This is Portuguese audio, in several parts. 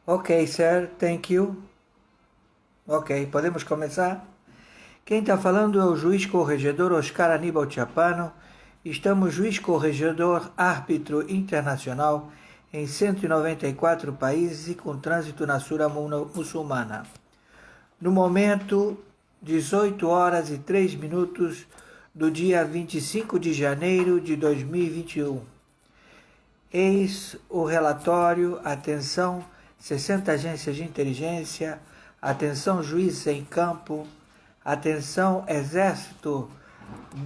Ok, sir, thank you. Ok, podemos começar? Quem está falando é o juiz corregedor Oscar Aníbal Chapano. Estamos juiz corregedor árbitro internacional em 194 países e com trânsito na Sura muçulmana. No momento, 18 horas e 3 minutos do dia 25 de janeiro de 2021. Eis o relatório, atenção, 60 agências de inteligência, atenção juízes em campo, atenção Exército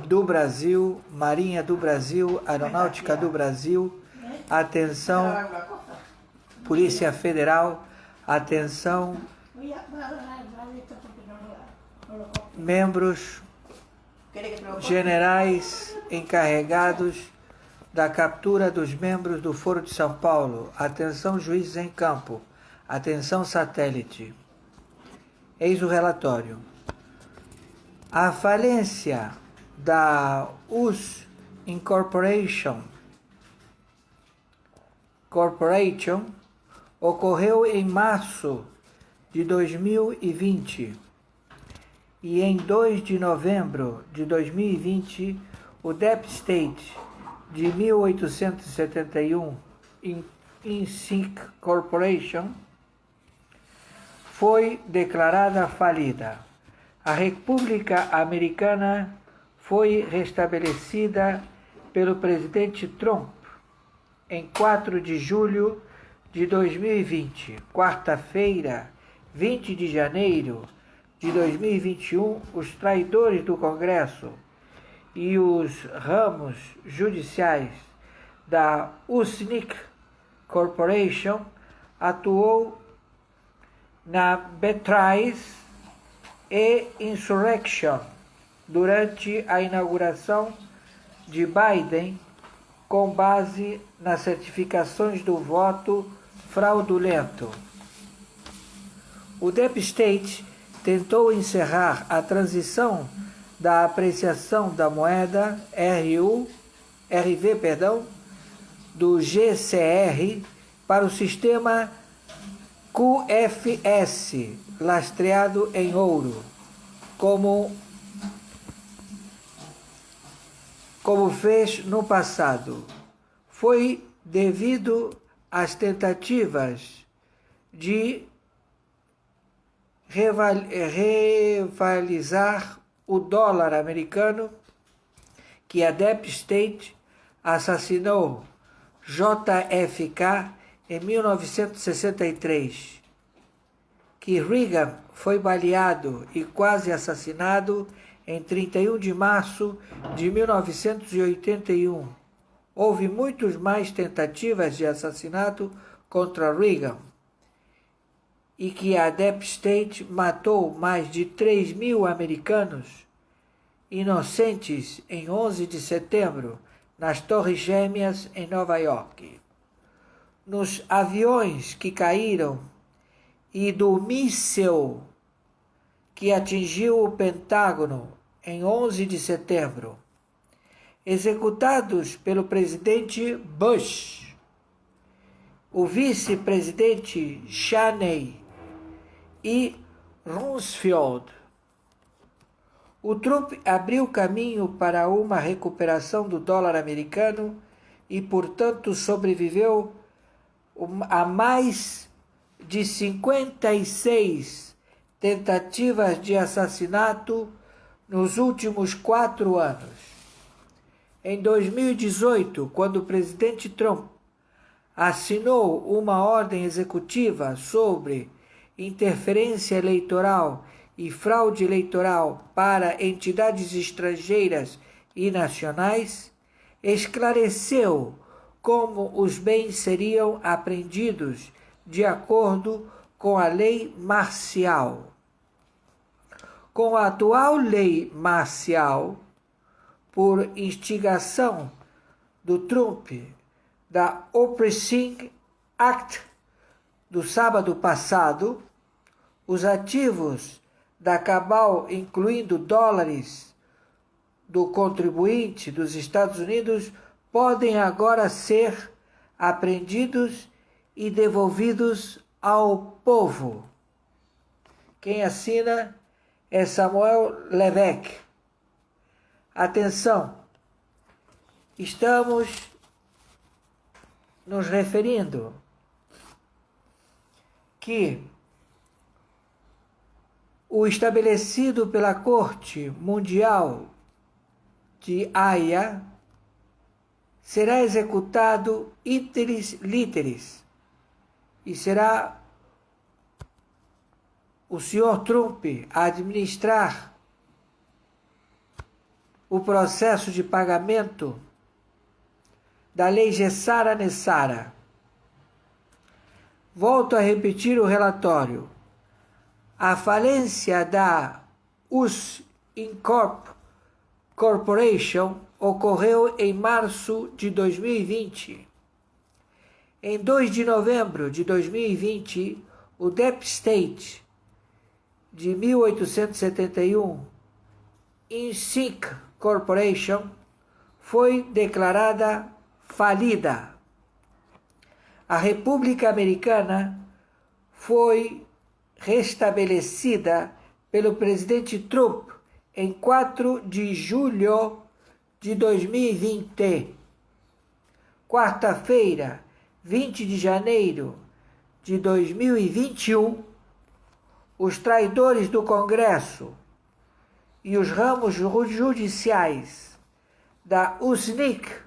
do Brasil, Marinha do Brasil, Aeronáutica do Brasil, atenção Polícia Federal, atenção membros generais encarregados da captura dos membros do Foro de São Paulo, atenção juízes em campo, atenção satélite. Eis o relatório. A falência da US Incorporation ocorreu em março de 2020 e em 2 de novembro de 2020 o Deep State de 1871 Inc. Corporation foi declarada falida. A República Americana foi restabelecida pelo presidente Trump em 4 de julho de 2020, quarta-feira, 20 de janeiro de 2021, os traidores do Congresso e os ramos judiciais da USNIC Corporation atuou na Betrayals e Insurrection durante a inauguração de Biden com base nas certificações do voto fraudulento. O Deep State tentou encerrar a transição da apreciação da moeda RV, do GCR para o sistema QFS, lastreado em ouro, como fez no passado. Foi devido às tentativas de rivalizar o dólar americano que a Deep State assassinou JFK em 1963, que Reagan foi baleado e quase assassinado em 31 de março de 1981. Houve muitas mais tentativas de assassinato contra Reagan e que a Deep State matou mais de 3.000 americanos inocentes em 11 de setembro nas Torres Gêmeas em Nova York. Nos aviões que caíram e do míssil que atingiu o Pentágono em 11 de setembro, executados pelo presidente Bush, o vice-presidente Cheney e Rumsfeld. O Trump abriu caminho para uma recuperação do dólar americano e, portanto, sobreviveu a mais de 56 tentativas de assassinato nos últimos 4 anos. Em 2018, quando o presidente Trump assinou uma ordem executiva sobre interferência eleitoral e fraude eleitoral para entidades estrangeiras e nacionais, esclareceu como os bens seriam apreendidos de acordo com a lei marcial. com a atual lei marcial, por instigação do Trump, da Oppressing Act do sábado passado, os ativos da Cabal, incluindo dólares do contribuinte dos Estados Unidos, podem agora ser apreendidos e devolvidos ao povo. Quem assina é Samuel Levesque. Atenção, estamos nos referindo que o estabelecido pela Corte Mundial de Haia será executado iteris literis e será o senhor Trump a administrar o processo de pagamento da lei Gessara-Nessara. Volto a repetir o relatório. A falência da US Incorp Corporation ocorreu em março de 2020. Em 2 de novembro de 2020, o Deep State de 1871 Inc. Corporation foi declarada falida. A República Americana foi restabelecida pelo presidente Trump em 4 de julho de 2020. Quarta-feira, 20 de janeiro de 2021, os traidores do Congresso e os ramos judiciais da USNIC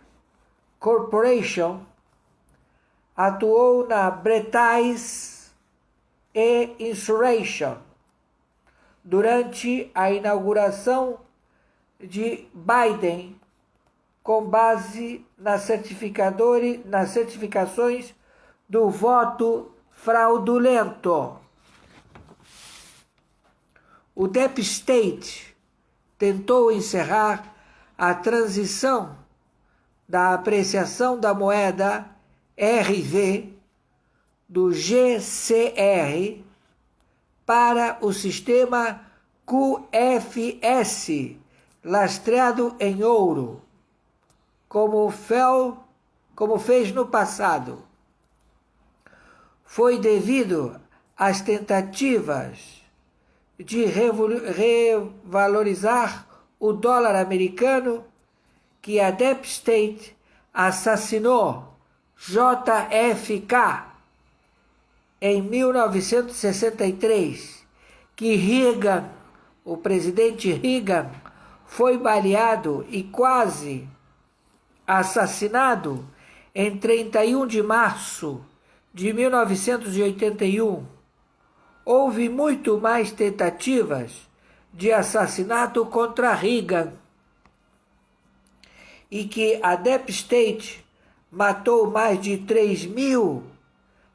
Corporation atuou na Bretagne e Insurrection durante a inauguração de Biden com base nas certificações do voto fraudulento. O Deep State tentou encerrar a transição da apreciação da moeda RV do GCR para o sistema QFS, lastreado em ouro, como fez no passado. Foi devido às tentativas de revalorizar o dólar americano que a Deep State assassinou JFK em 1963, que Reagan, o presidente Reagan, foi baleado e quase assassinado em 31 de março de 1981. Houve muito mais tentativas de assassinato contra Reagan e que a Deep State matou mais de 3.000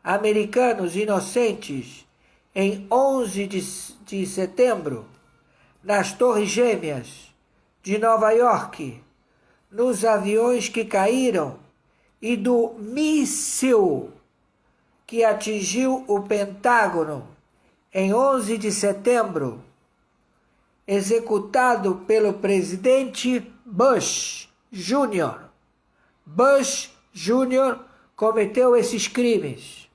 americanos inocentes em 11 de setembro, nas Torres Gêmeas de Nova York, nos aviões que caíram e do míssil que atingiu o Pentágono em 11 de setembro, executado pelo presidente Bush Jr. Bush Jr. cometeu esses crimes.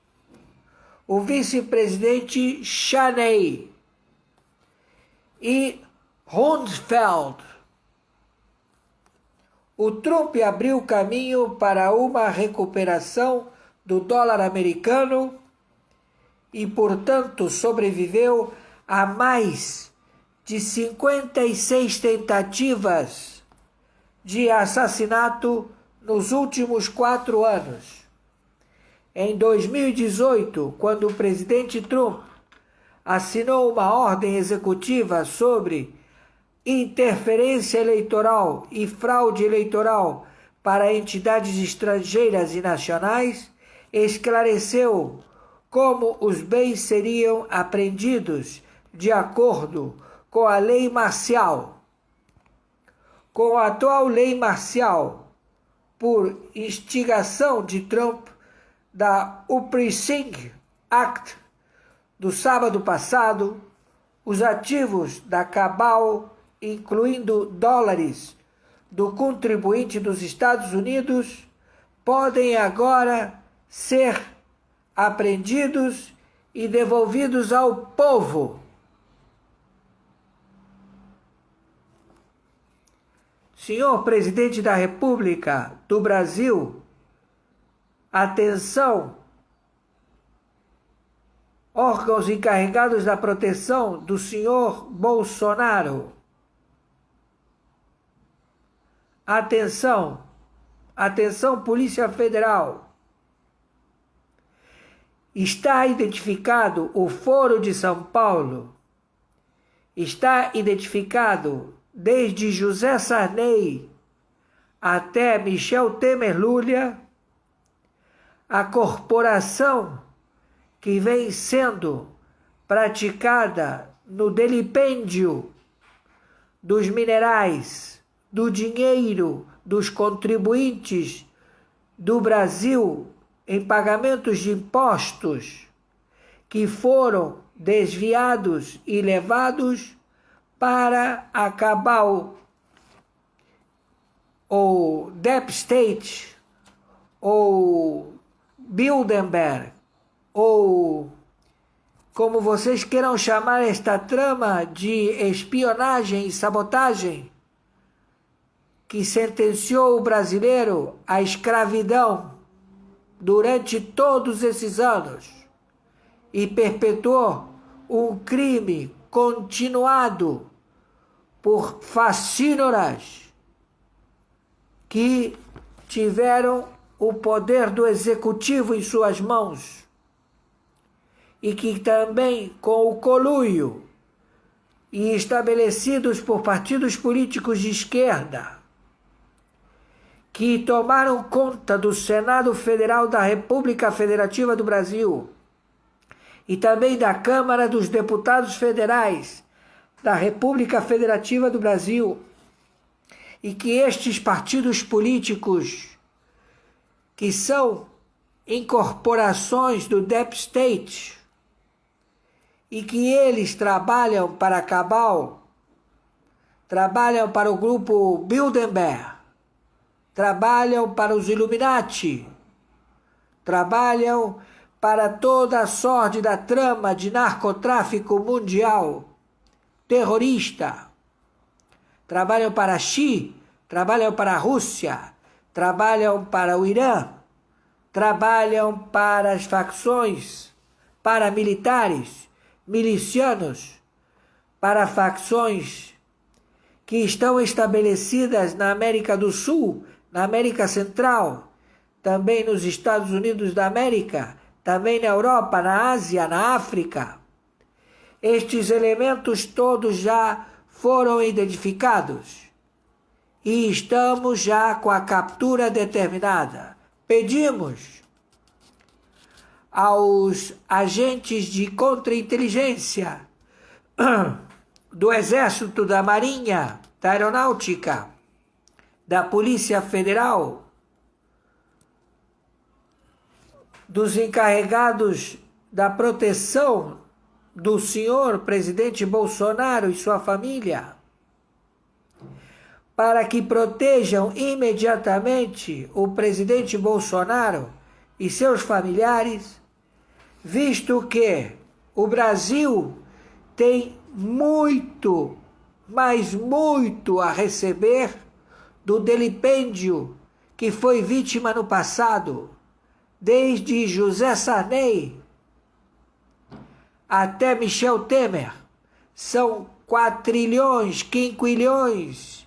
O vice-presidente Cheney e Rumsfeld. O Trump abriu caminho para uma recuperação do dólar americano e, portanto, sobreviveu a mais de 56 tentativas de assassinato nos últimos 4 anos. Em 2018, quando o presidente Trump assinou uma ordem executiva sobre interferência eleitoral e fraude eleitoral para entidades estrangeiras e nacionais, esclareceu como os bens seriam apreendidos de acordo com a lei marcial. Com a atual lei marcial, por instigação de Trump, da Uprising Act do sábado passado, os ativos da Cabal, incluindo dólares do contribuinte dos Estados Unidos, podem agora ser apreendidos e devolvidos ao povo. Senhor Presidente da República do Brasil, atenção, órgãos encarregados da proteção do senhor Bolsonaro. Atenção, atenção Polícia Federal. Está identificado o Foro de São Paulo. Está identificado desde José Sarney até Michel Temer Lula, a corporação que vem sendo praticada no delipêndio dos minerais, do dinheiro dos contribuintes do Brasil em pagamentos de impostos que foram desviados e levados para a Cabal, ou Deep State, ou Bilderberg, ou como vocês queiram chamar esta trama de espionagem e sabotagem que sentenciou o brasileiro à escravidão durante todos esses anos e perpetuou um crime continuado por facínoras que tiveram o poder do executivo em suas mãos e que também, com o conluio e estabelecidos por partidos políticos de esquerda, que tomaram conta do Senado Federal da República Federativa do Brasil e também da Câmara dos Deputados Federais da República Federativa do Brasil, e que estes partidos políticos, que são incorporações do Deep State, e que eles trabalham para a Cabal, trabalham para o grupo Bilderberg, trabalham para os Illuminati, trabalham para toda a sorte da trama de narcotráfico mundial, terrorista, trabalham para a China, trabalham para a Rússia, trabalham para o Irã, trabalham para as facções paramilitares, milicianos, para facções que estão estabelecidas na América do Sul, na América Central, também nos Estados Unidos da América, também na Europa, na Ásia, na África. Estes elementos todos já foram identificados e estamos já com a captura determinada. Pedimos aos agentes de contra-inteligência do Exército, da Marinha, da Aeronáutica, da Polícia Federal, dos encarregados da proteção do senhor presidente Bolsonaro e sua família, para que protejam imediatamente o presidente Bolsonaro e seus familiares, visto que o Brasil tem muito, mas muito a receber do delipêndio que foi vítima no passado, desde José Sarney até Michel Temer. São 4 quinquilhões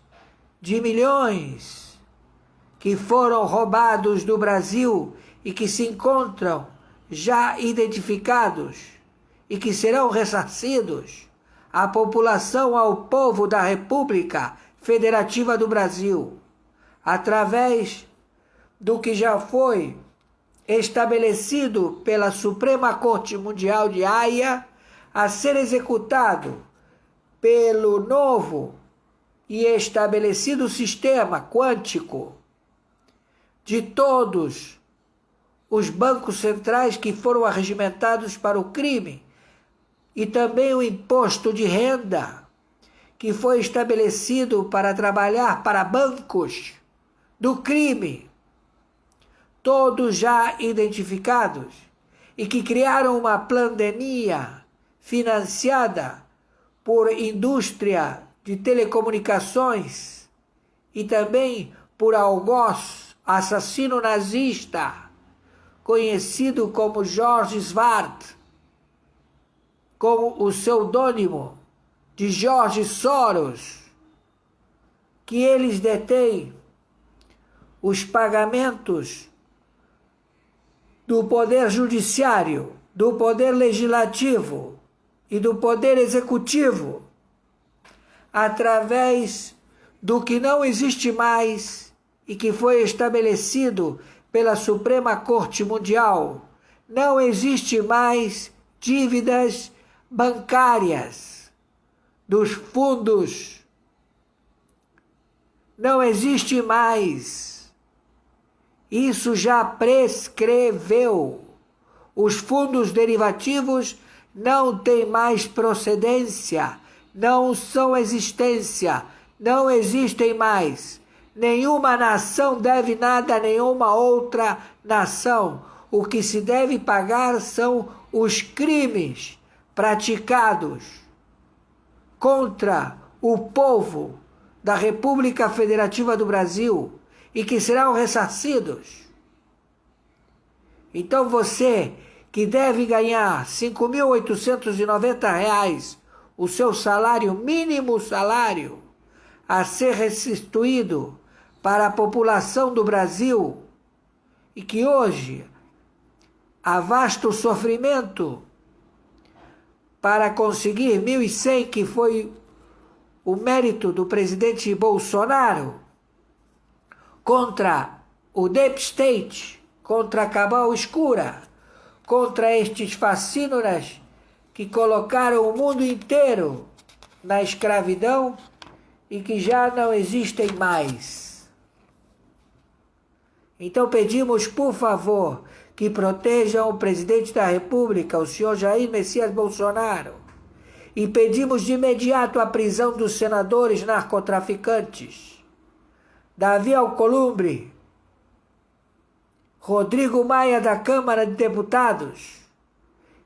de milhões que foram roubados do Brasil e que se encontram já identificados e que serão ressarcidos à população, ao povo da República Federativa do Brasil, através do que já foi estabelecido pela Suprema Corte Mundial de Haia, a ser executado pelo novo e estabelecido sistema quântico de todos os bancos centrais que foram arregimentados para o crime, e também o imposto de renda que foi estabelecido para trabalhar para bancos do crime, todos já identificados, e que criaram uma pandemia financiada por indústria de telecomunicações e também por algoz, assassino nazista, conhecido como George Schwartz, como o pseudônimo de George Soros, que eles detêm os pagamentos do poder judiciário, do poder legislativo e do poder executivo, através do que não existe mais e que foi estabelecido pela Suprema Corte Mundial. Não existe mais dívidas bancárias dos fundos. Não existe mais. Isso já prescreveu. Os fundos derivativos não têm mais procedência, não são existência, não existem mais. Nenhuma nação deve nada a nenhuma outra nação. O que se deve pagar são os crimes praticados contra o povo da República Federativa do Brasil e que serão ressarcidos. Então você que deve ganhar R$ 5.890, o seu salário, mínimo salário, a ser restituído para a população do Brasil, e que hoje há vasto sofrimento para conseguir 1.100, que foi o mérito do presidente Bolsonaro, contra o Deep State, contra a cabal escura, contra estes fascínoras que colocaram o mundo inteiro na escravidão e que já não existem mais. Então pedimos, por favor, que protejam o presidente da República, o senhor Jair Messias Bolsonaro, e pedimos de imediato a prisão dos senadores narcotraficantes, Davi Alcolumbre, Rodrigo Maia da Câmara de Deputados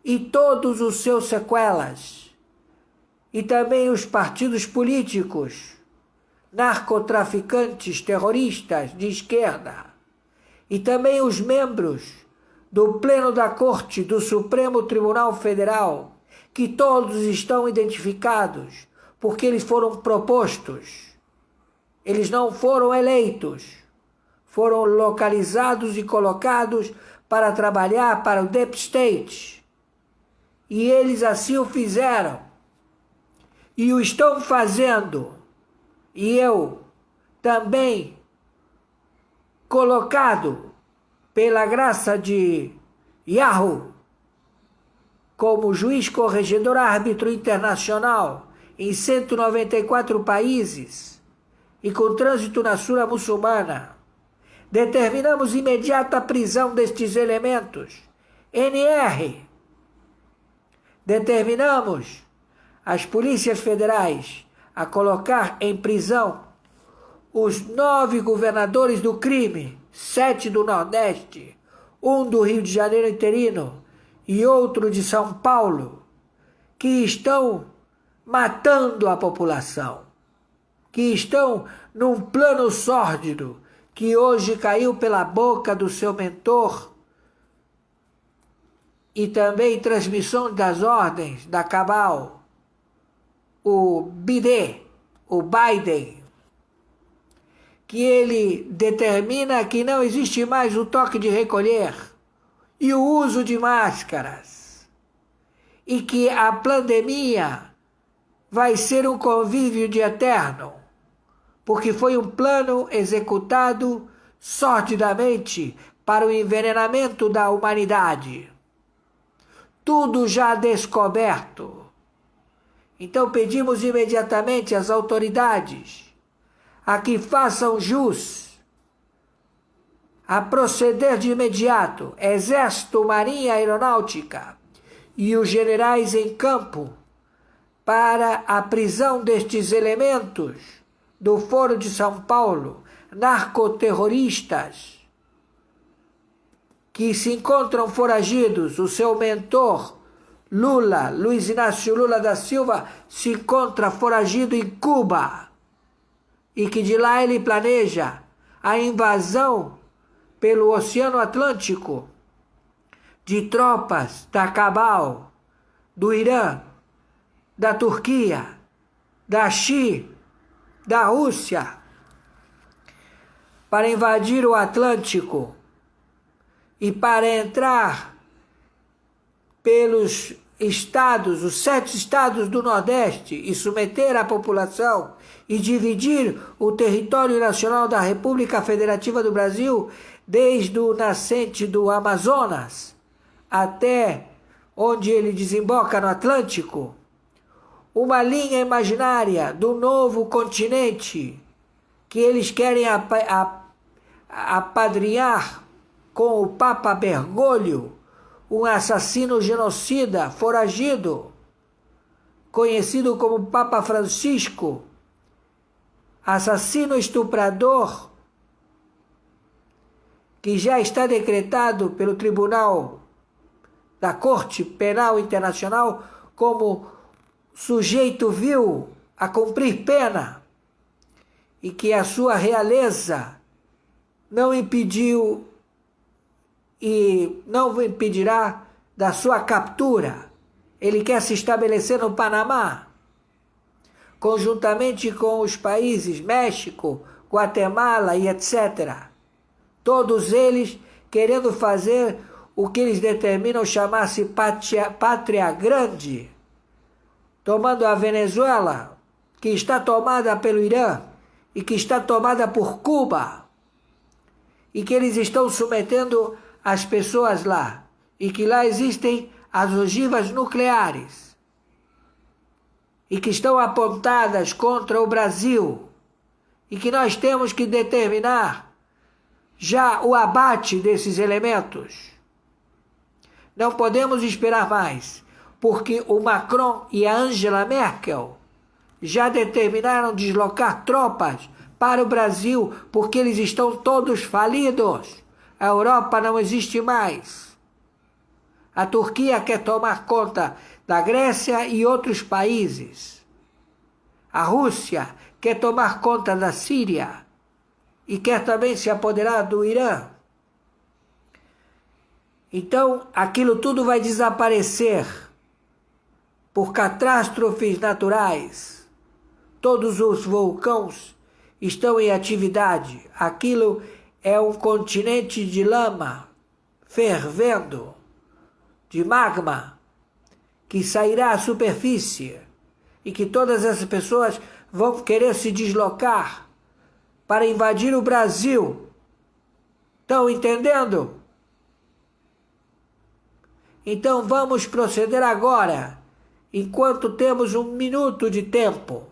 e todos os seus sequelas, e também os partidos políticos, narcotraficantes, terroristas de esquerda, e também os membros do Pleno da Corte do Supremo Tribunal Federal, que todos estão identificados, porque eles foram propostos, eles não foram eleitos, foram localizados e colocados para trabalhar para o Deep State, e eles assim o fizeram, e o estão fazendo, e eu também, colocado pela graça de Yahoo como juiz corregedor árbitro internacional em 194 países e com trânsito na Sura muçulmana, determinamos imediata prisão destes elementos. NR. Determinamos as polícias federais a colocar em prisão os 9 governadores do crime, 7 do Nordeste, 1 do Rio de Janeiro interino e outro de São Paulo, que estão matando a população, que estão num plano sórdido, que hoje caiu pela boca do seu mentor, e também transmissão das ordens da cabal, o Biden, que ele determina que não existe mais o toque de recolher e o uso de máscaras, e que a pandemia vai ser um convívio de eterno, porque foi um plano executado sordidamente para o envenenamento da humanidade. Tudo já descoberto. Então pedimos imediatamente às autoridades a que façam jus a proceder de imediato, Exército, Marinha, Aeronáutica e os generais em campo para a prisão destes elementos do Foro de São Paulo, narcoterroristas, que se encontram foragidos. O seu mentor, Lula, Luiz Inácio Lula da Silva, se encontra foragido em Cuba e que de lá ele planeja a invasão pelo Oceano Atlântico de tropas da Cabal, do Irã, da Turquia, da China, da Rússia, para invadir o Atlântico e para entrar pelos estados, os 7 estados do Nordeste, e submeter a população e dividir o território nacional da República Federativa do Brasil, desde o nascente do Amazonas até onde ele desemboca no Atlântico, uma linha imaginária do novo continente que eles querem apadrinhar com o Papa Bergoglio, um assassino genocida, foragido, conhecido como Papa Francisco, assassino estuprador, que já está decretado pelo Tribunal da Corte Penal Internacional como sujeito vil a cumprir pena, e que a sua realeza não impediu e não impedirá da sua captura. Ele quer se estabelecer no Panamá, conjuntamente com os países México, Guatemala e etc. Todos eles querendo fazer o que eles determinam chamar-se pátria grande, tomando a Venezuela, que está tomada pelo Irã e que está tomada por Cuba, e que eles estão submetendo as pessoas lá, e que lá existem as ogivas nucleares, e que estão apontadas contra o Brasil, e que nós temos que determinar já o abate desses elementos. Não podemos esperar mais, porque o Macron e a Angela Merkel já determinaram deslocar tropas para o Brasil, porque eles estão todos falidos. A Europa não existe mais. A Turquia quer tomar conta da Grécia e outros países. A Rússia quer tomar conta da Síria e quer também se apoderar do Irã. Então, aquilo tudo vai desaparecer por catástrofes naturais. Todos os vulcões estão em atividade. Aquilo é um continente de lama fervendo, de magma, que sairá à superfície e que todas essas pessoas vão querer se deslocar para invadir o Brasil. Estão entendendo? Então vamos proceder agora, enquanto temos 1 minuto de tempo.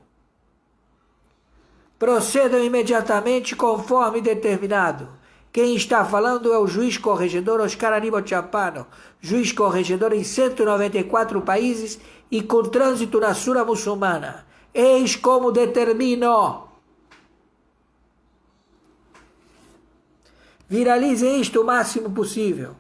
Procedam imediatamente conforme determinado. Quem está falando é o juiz corregedor Oscar Aníbal Chapano, juiz corregedor em 194 países e com trânsito na Sura muçulmana. Eis como determino. Viralizem isto o máximo possível.